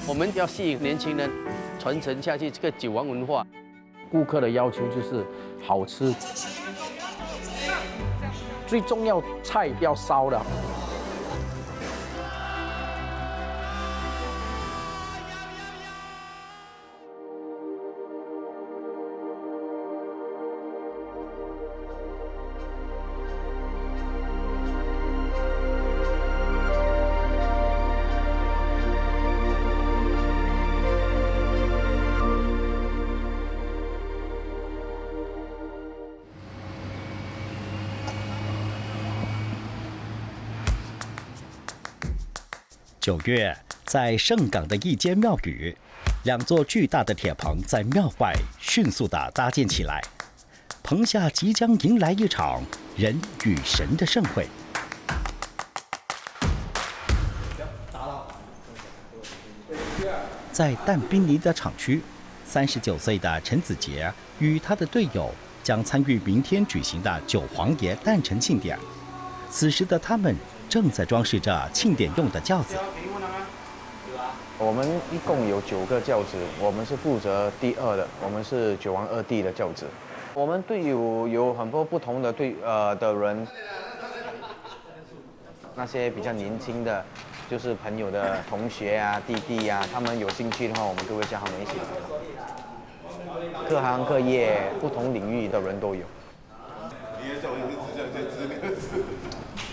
我们要吸引年轻人传承下去这个酒王文化。顾客的要求就是好吃，最重要菜要烧的。9月，在盛港的一间庙宇，2座巨大的铁棚在庙外迅速地搭建起来。棚下即将迎来一场人与神的盛会。在淡滨尼的厂区，39岁的陈子杰与他的队友将参与明天举行的九皇爷诞辰庆典。此时的他们正在装饰着庆典用的轿子。我们一共有9个轿子，我们是负责第2的，我们是九王2帝的轿子。我们队友有很多不同的的人，那些比较年轻的，就是朋友的同学啊、弟弟啊，他们有兴趣的话，我们都会叫他们一起来。各行各业、不同领域的人都有。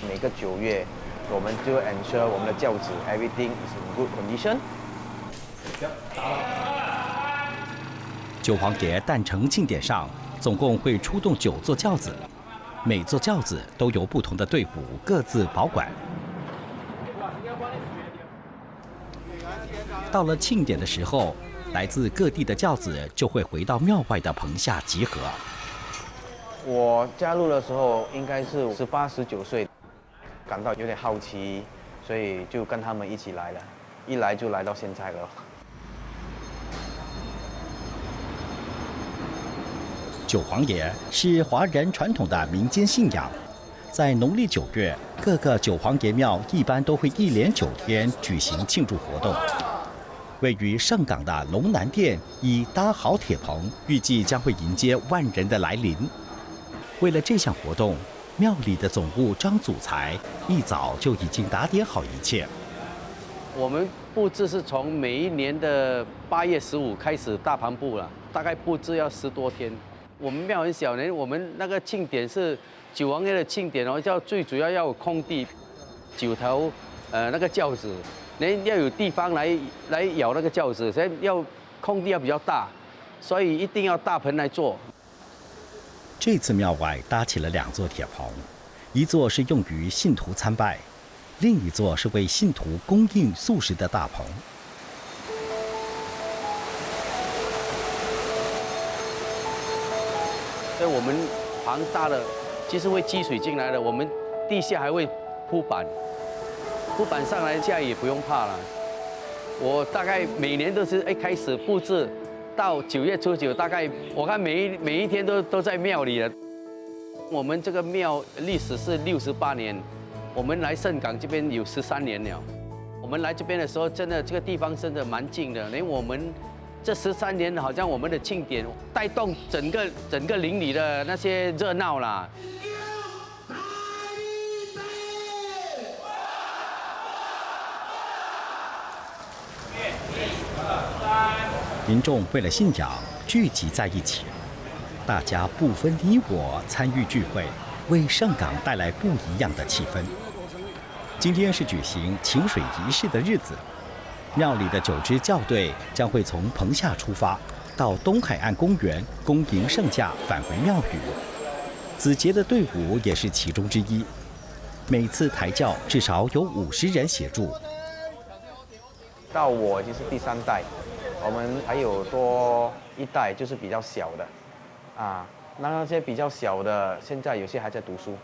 每个9月，我们就 ensure 我们的轿子 everything is in good condition。九皇爷诞辰庆典上，总共会出动9座轿子，每座轿子都由不同的队伍各自保管。到了庆典的时候，来自各地的轿子就会回到庙外的棚下集合。我加入的时候应该是18、19岁，感到有点好奇，所以就跟他们一起来了，一来就来到现在了。九皇爷是华人传统的民间信仰，在农历9月，各个九皇爷庙一般都会一连9天举行庆祝活动。位于盛港的龙南殿已搭好铁棚，预计将会迎接万人的来临。为了这项活动，庙里的总务张祖才一早就已经打点好一切。我们布置是从每一年的8月15开始大盘布了，大概布置要10多天。我们庙很小呢，我们那个庆典是九王爷的庆典哦，最主要要有空地，9头那个轿子，要有地方来摇那个轿子，所以要空地要比较大，所以一定要大棚来做。这次庙外搭起了2座铁棚，一座是用于信徒参拜，另一座是为信徒供应素食的大棚。所以我们棚大的，其实会积水进来的，我们地下还会铺板，铺板上来下也不用怕了。我大概每年都是开始布置，到9月初9，大概我看每一天都在庙里了。我们这个庙历史是68年，我们来盛港这边有13年了。我们来这边的时候，真的这个地方真的蛮静的，连我们这13年好像我们的庆典带动整个邻里的那些热闹啦。民众为了信仰聚集在一起，大家不分你我参与聚会，为盛港带来不一样的气氛。今天是举行请水仪式的日子，庙里的9支轿队将会从棚下出发，到东海岸公园恭迎圣驾，返回庙宇。子杰的队伍也是其中之一，每次抬轿至少有50人协助。到我就是第3代，我们还有多1代就是比较小的，啊，那些比较小的，现在有些还在读书。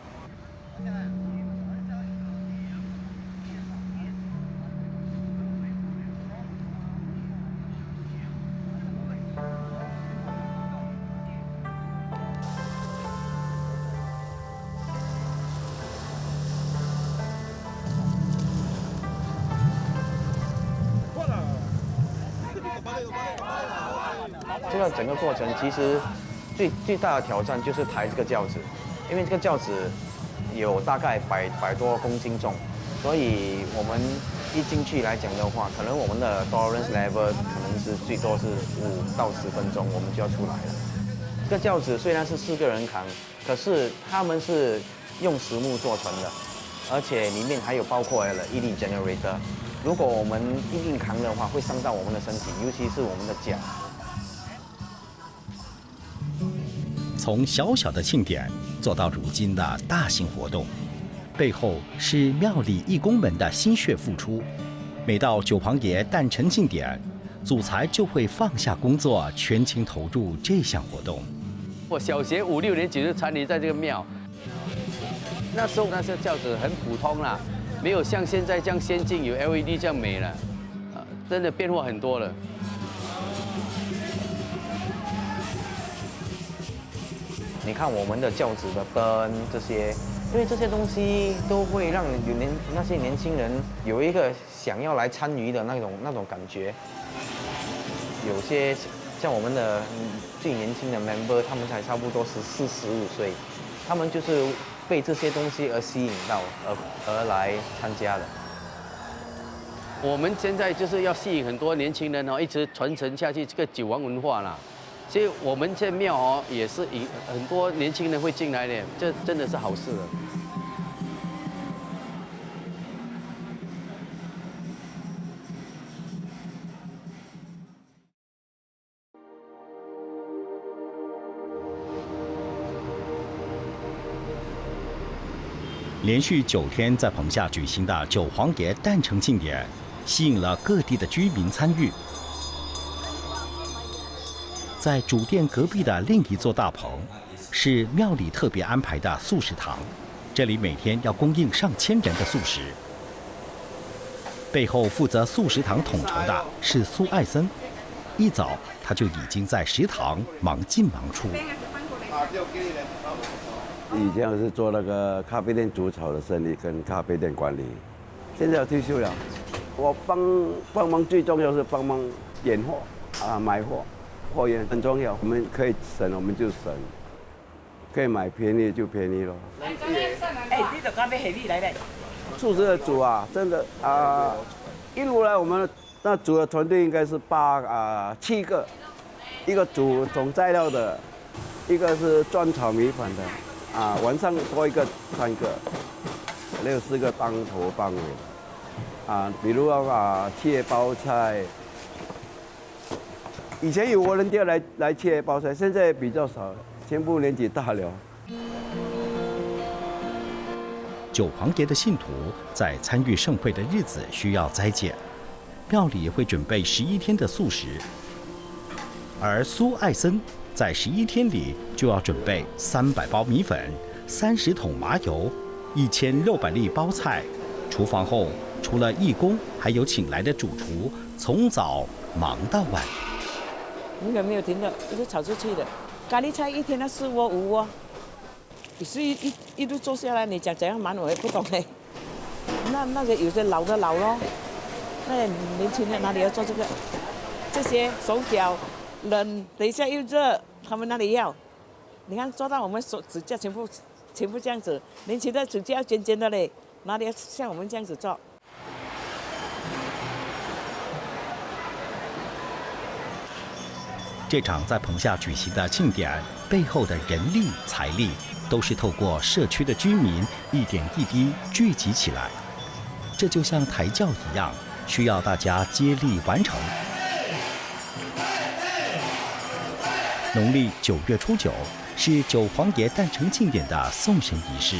这个整个过程其实最大的挑战就是抬这个轿子，因为这个轿子有大概百多公斤重，所以我们一进去来讲的话，可能我们的 tolerance level 可能是最多是5到10分钟，我们就要出来了。这个轿子虽然是4个人扛，可是他们是用实木做成的，而且里面还有包括了ED generator。如果我们硬扛的话，会伤到我们的身体，尤其是我们的脚。从小小的庆典做到如今的大型活动，背后是庙里义工们的心血付出。每到九皇爷诞辰庆典，祖才就会放下工作，全情投入这项活动。我小学5、6年级就参与在这个庙，那时候轿子很普通啦，没有像现在这样先进，有 LED 这样美了，真的变化很多了。你看我们的轿子的灯这些，因为这些东西都会让那些年轻人有一个想要来参与的那种感觉。有些像我们的最年轻的 member， 他们才差不多14、15岁，他们就是被这些东西而吸引到，而来参加的。我们现在就是要吸引很多年轻人哦，一直传承下去这个酒王文化啦。所以我们这庙哦，也是很多年轻人会进来的，这真的是好事了。连续9天在棚下举行的九皇爷诞辰庆典，吸引了各地的居民参与。在主殿隔壁的另一座大棚，是庙里特别安排的素食堂，这里每天要供应上千人的素食。背后负责素食堂统筹的是苏艾森，一早他就已经在食堂忙进忙出。以前我是做那个咖啡店煮炒的生意跟咖啡店管理，现在要退休了。我帮忙最重要是帮忙拣货买货。货源很重要，我们可以省我们就省，可以买便宜就便宜咯。哎，你的咖啡系你来的？素食的煮真的一路来我们那煮的团队应该是7个，一个煮总材料的，一个是专炒米粉的，晚上多一个3个，6、4个当头帮尾的，比如切包菜。以前有人店来切包菜，现在比较少了，全部年纪大了。九皇爷的信徒在参与盛会的日子需要斋戒，庙里会准备11天的素食，而苏艾森在11天里就要准备300包米粉、30桶麻油、1600粒包菜。厨房后，除了义工，还有请来的主厨，从早忙到晚。永远没有停的，一直炒出去的。咖喱菜1天要4锅5锅，你是一路做下来，你讲怎样忙我也不懂哎。那个有些老的老咯，那年轻人哪里要做这个？这些手脚冷，等一下又热，他们哪里要？你看做到我们手指甲全部这样子，年轻的指甲要尖尖的嘞，哪里要像我们这样子做？这场在棚下举行的庆典背后的人力财力，都是透过社区的居民一点一滴聚集起来。这就像抬轿一样，需要大家接力完成。农历9月初9是九皇爷诞辰庆典的送神仪式，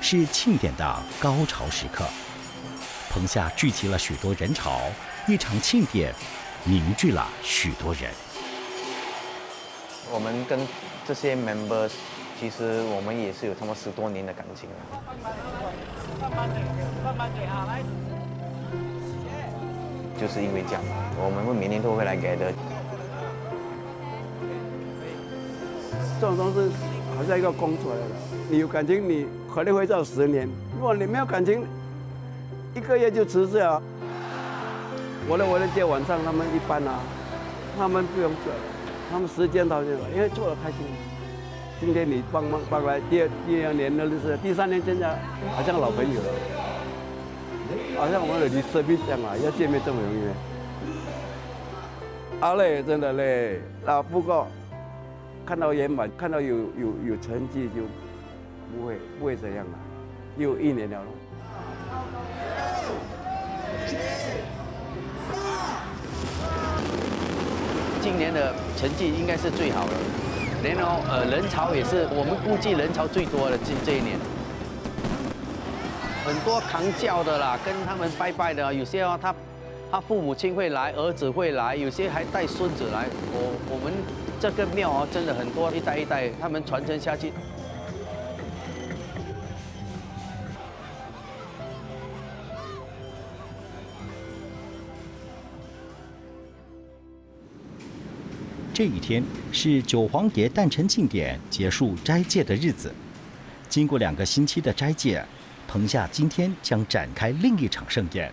是庆典的高潮时刻。棚下聚集了许多人潮，一场庆典凝聚了许多人。我们跟这些 members， 其实我们也是有他们10多年的感情了。就是因为这样，我们每年都会来给的。这种东西好像一个工作来的，你有感情，你可能会做10年；如果你没有感情，1个月就辞掉。我的店晚上他们一般他们不用做了。他们时间到现在，因为做得开心。今天你帮来，第二年的日子，第3年现在好像老朋友了，好像我们的离生病这样啊，要见面这么容易。累，真的累。不过看到圆满，看到有成绩，就不会这样了。又1年了。今年的成绩应该是最好的，然后人潮也是我们估计人潮最多的这一年，很多扛轿的啦，跟他们拜拜的，有些他父母亲会来，儿子会来，有些还带孙子来。我们这个庙真的很多一代一代他们传承下去。这一天是九皇爷诞辰庆典结束斋戒的日子。经过2个星期的斋戒，棚下今天将展开另一场盛宴。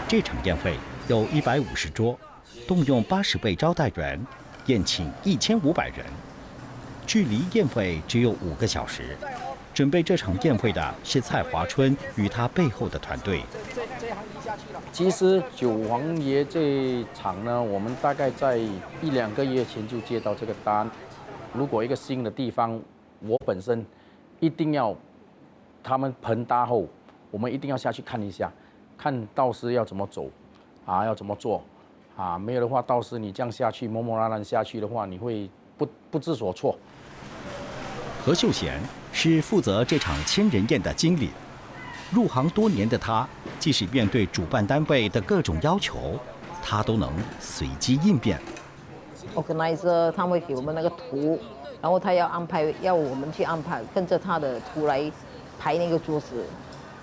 这场宴会有150桌，动用80位招待员，宴请1500人。距离宴会只有5个小时。准备这场宴会的是蔡华春与他背后的团队。其实九皇爷这一场呢，我们大概在1-2个月前就接到这个单。如果一个新的地方，我本身一定要他们棚搭后，我们一定要下去看一下。看道士要怎么走，要怎么做，没有的话，道士你这样下去，磨磨烂烂下去的话，你会不知所措。何秀贤是负责这场千人宴的经理，入行多年的他，即使面对主办单位的各种要求，他都能随机应变。organizer 他会给我们那个图，然后他要我们去安排，跟着他的图来排那个桌子。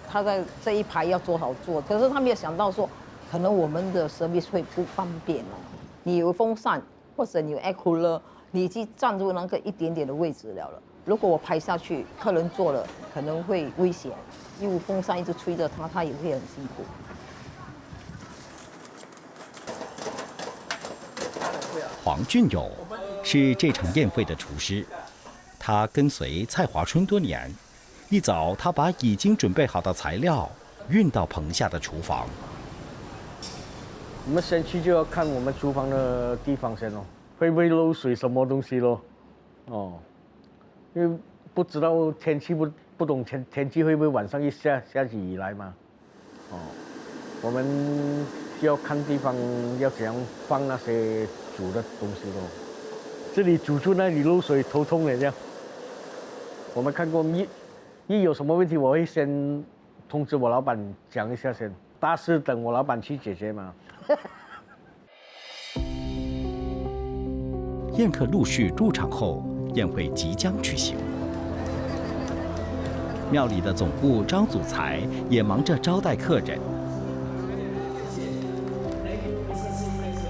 他在这一排要做好做，可是他没有想到说，可能我们的 service 会不方便哦。你有风扇或者你有 air cooler， 你已经占住那个一点点的位置了。如果我排下去，客人坐了可能会危险，因为风扇一直吹着他，他也会很辛苦。黄俊友是这场宴会的厨师，他跟随蔡华春多年。一早，他把已经准备好的材料运到棚下的厨房。我们先去就要看我们厨房的地方先哦，会不会漏水什么东西咯？因为不知道天气不懂天气会不会晚上一下起雨来嘛？我们就要看地方要怎样放那些煮的东西咯。这里煮出那里漏水，头痛了这样。我们看过一有什么问题，我会先通知我老板讲一下先，大事等我老板去解决嘛。宴客陆续入场后，宴会即将举行。庙里的总务张祖才也忙着招待客人。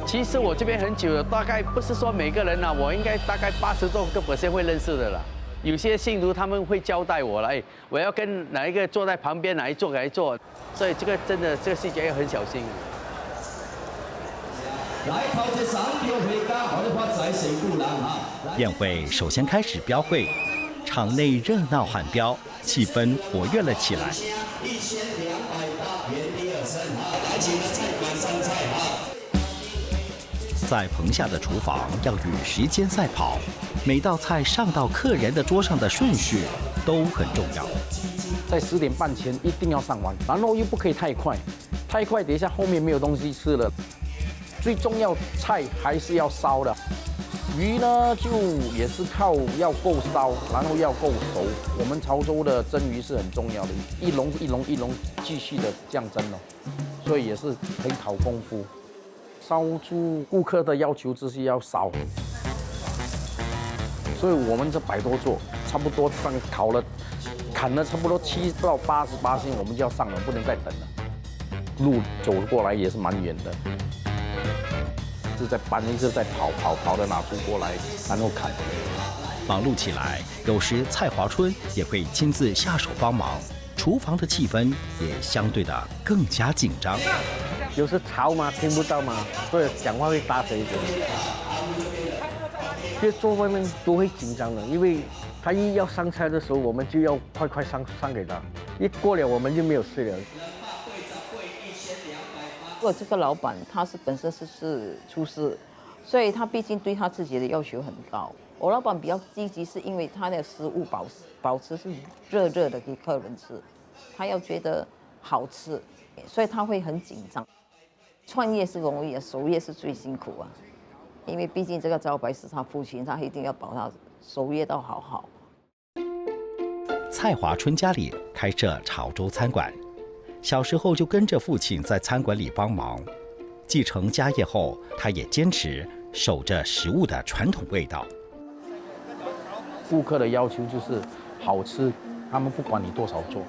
其实我这边很久了，大概不是说每个人啦，我应该大概80多个%会认识的啦。有些信徒他们会交代我了，我要跟哪一个坐在旁边，哪一座来坐，所以这个真的这个细节要很小心。宴会首先开始标会，场内热闹喊标，气氛活跃了起来。在棚下的厨房要与时间赛跑，每道菜上到客人的桌上的顺序都很重要。在10点半前一定要上完，然后又不可以太快，太快等一下后面没有东西吃了。最重要，菜还是要烧的。鱼呢，就也是靠要够烧，然后要够熟。我们潮州的蒸鱼是很重要的，一笼继续的这样蒸哦，所以也是很考功夫。烧出顾客的要求就是要烧，所以我们这100多座差不多上烤了，砍了差不多7到88%，我们就要上了，不能再等了。路走过来也是蛮远的，是在搬，一直在跑的拿出过来，然后砍。忙碌起来，有时蔡华春也会亲自下手帮忙，厨房的气氛也相对的更加紧张。有时吵嘛，听不到嘛，所以讲话会大声一点。其实坐外面都会紧张的，因为他一要上菜的时候，我们就要快上给他，一过了我们就没有事了。如果这个老板他本身是厨师，所以他毕竟对他自己的要求很高。我老板比较积极，是因为他的食物保持是热的给客人吃，他要觉得好吃，所以他会很紧张。创业是容易啊，守业是最辛苦啊，因为毕竟这个招牌是他父亲，他一定要保他守业到好。蔡华春家里开设潮州餐馆，小时候就跟着父亲在餐馆里帮忙。继承家业后，他也坚持守着食物的传统味道。顾客的要求就是好吃，他们不管你多少做，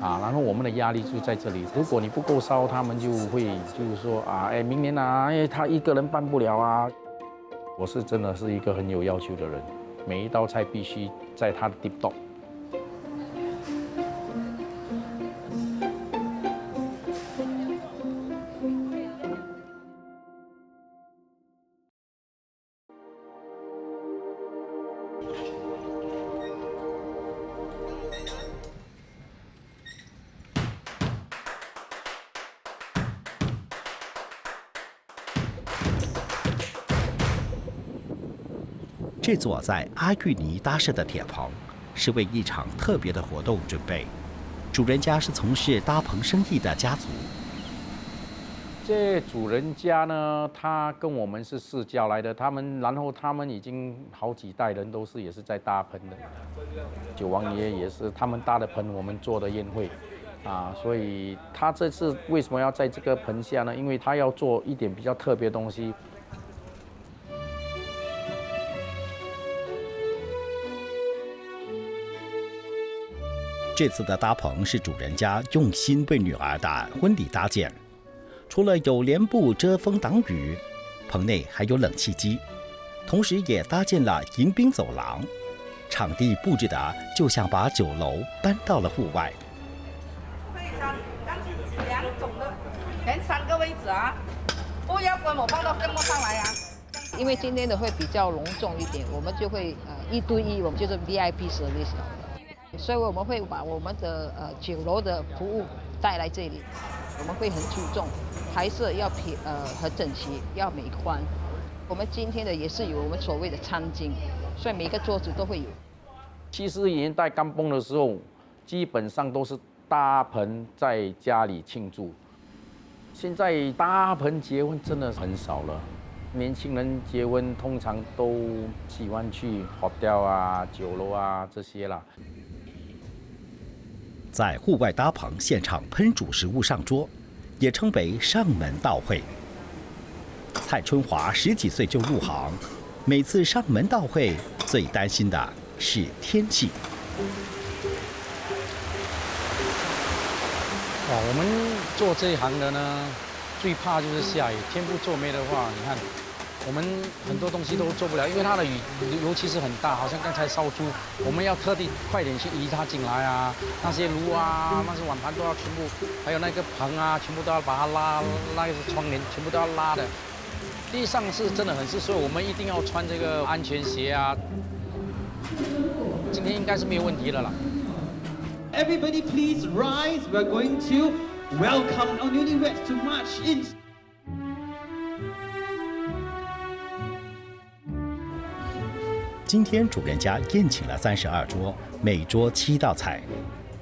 然后我们的压力就在这里。如果你不够烧，他们就会就是说明年他一个人办不了啊。我是真的是一个很有要求的人，每一道菜必须在它的 deep top。这座在阿育尼搭设的铁棚，是为一场特别的活动准备。主人家是从事搭棚生意的家族。这主人家呢，他跟我们是世交来的，然后他们已经好几代人都是也是在搭棚的。九王爷也是他们搭的棚，我们做的宴会，所以他这次为什么要在这个棚下呢？因为他要做一点比较特别的东西。这次的搭棚是主人家用心为女儿的婚礼搭建，除了有帘布遮风挡雨，棚内还有冷气机，同时也搭建了迎宾走廊，场地布置的就像把酒楼搬到了户外。可以装2种的，连3个位置不要跟我放到这么上来因为今天的会比较隆重一点，我们就会1对1，我们就是 VIP service。所以我们会把我们的酒楼的服务带来这里，我们会很注重拍摄要很整齐，要美观。我们今天的也是有我们所谓的餐巾，所以每个桌子都会有。70年代刚崩的时候，基本上都是搭棚在家里庆祝，现在搭棚结婚真的很少了。年轻人结婚通常都喜欢去hotel酒楼这些啦。在户外搭棚现场烹煮食物上桌，也称为上门到会。蔡春华10几岁就入行，每次上门到会最担心的是天气。我们做这一行的呢，最怕就是下雨，天不作美的话，你看我们很多东西都做不了，因为它的雨尤其是很大，好像刚才烧猪，我们要特地快点去移它进来那些炉那些碗盘都要全部，还有那个棚全部都要把它拉，那个窗帘全部都要拉的。地上是真的很湿，所以我们一定要穿这个安全鞋今天应该是没有问题了啦。Everybody please rise. We're going to welcome our newlyweds to march in. 今天主人家宴请了32桌，每桌7道菜。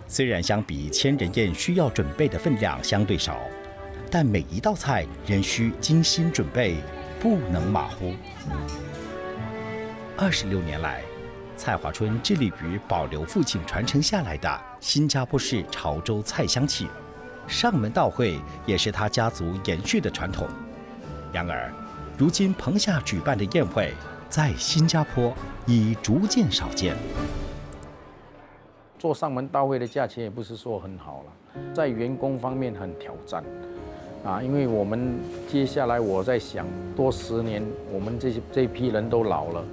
虽然相比千人宴需要准备的分量相对少，但每一道菜仍需精心准备，不能马虎。26年来，蔡华春致力于保留父亲传承下来的新加坡式潮州菜香气，上门到会也是他家族延续的传统。然而，如今棚下举办的宴会，在新加坡已逐渐少见。做上门到位的价钱也不是说很好了，在员工方面很挑战，因为我们接下来我在想，多10年，我们这批人都老了，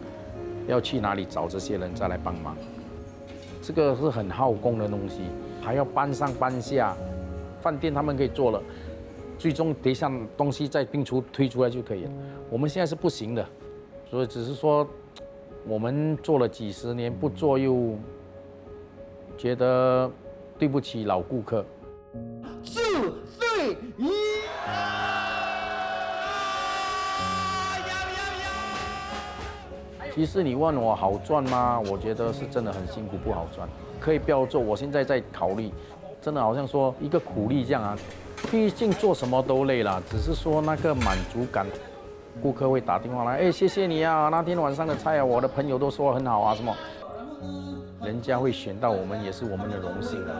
要去哪里找这些人再来帮忙？这个是很耗工的东西，还要搬上搬下，饭店他们可以做了，最终得下东西再推出来就可以了。我们现在是不行的，所以只是说我们做了几10年，不做又觉得对不起老顾客。2、3、其实你问我好赚吗？我觉得是真的很辛苦，不好赚。可以不要做，我现在在考虑，真的好像说一个苦力这样啊。毕竟做什么都累了，只是说那个满足感，顾客会打电话来，哎，谢谢你啊，那天晚上的菜啊，我的朋友都说很好啊，什么，人家会选到我们也是我们的荣幸啊。